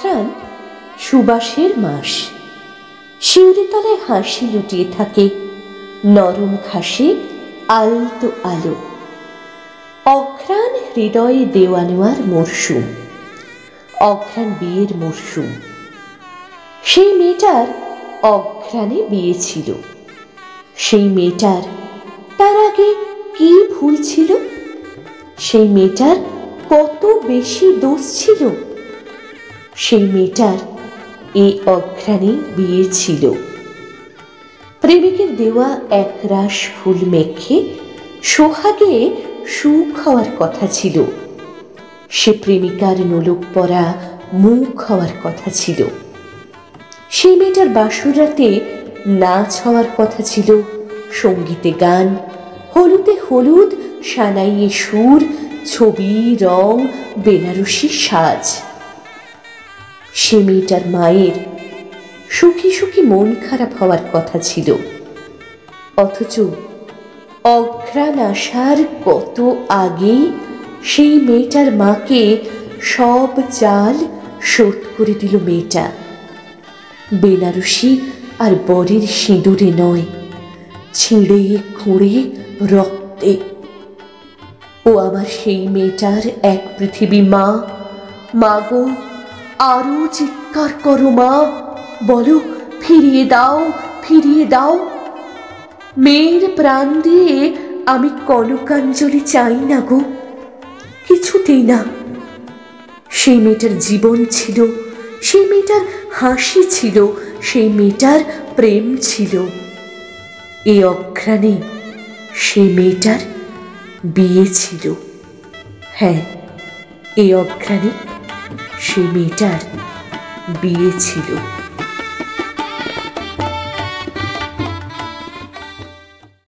অঘ্রাণ সুবাসের মাস। শিউরিতলায় হাসি লুটিয়ে থাকে, নরম ঘাসে আলতো আলো। অঘ্রাণ হৃদয়ে দেওয়া নেওয়ার মরশুম, অঘ্রাণ বিয়ের মরশুম। সেই মেয়েটার অঘ্রাণে বিয়ে ছিল। সেই মেয়েটার তার আগে কি ভুল ছিল? সেই মেয়েটার কত বেশি দোষ ছিল? সেই মেয়েটার এই অঘ্রাণে বিয়ে ছিল। প্রেমিকের দেওয়া একরাশ ফুল মেখে সোহাগে সুখ হওয়ার কথা ছিল। সে প্রেমিকার নোলক পরা মুখ হওয়ার কথা ছিল। সেই মেয়েটার বাসর রাতে নাচ হওয়ার কথা ছিল, সঙ্গীতে গান, হলুদে হলুদ, সানাইয়ে সুর, ছবি রং, বেনারসি সাজ। সে মেয়েটার মায়ের সুখী সুখী মন খারাপ হওয়ার কথা ছিল। অথচ অঘ্রাণ আসার কত আগেই সেই মেয়েটার মাকে সব চাল শোধ করে দিল মেয়েটা। বেনারসি আর বরের সিঁদুরে নয়, ছিঁড়ে খুঁড়ে রক্তে। ও আমার সেই মেয়েটার এক পৃথিবী মা। মা গো, আরো চিৎকার করো মা, বলো ফিরিয়ে দাও, ফিরিয়ে দাও। মেয়ের প্রাণ দিয়ে আমি কনকাঞ্জলি চাই না গো, কিছুতেই না। সেই মেয়েটার জীবন ছিল, সেই মেয়েটার হাসি ছিল, সেই মেয়েটার প্রেম ছিল। এই অঘ্রাণে সেই মেয়েটার বিয়ে ছিল। হ্যাঁ, এই অঘ্রাণে সেই মেয়েটার বিয়ে ছিল।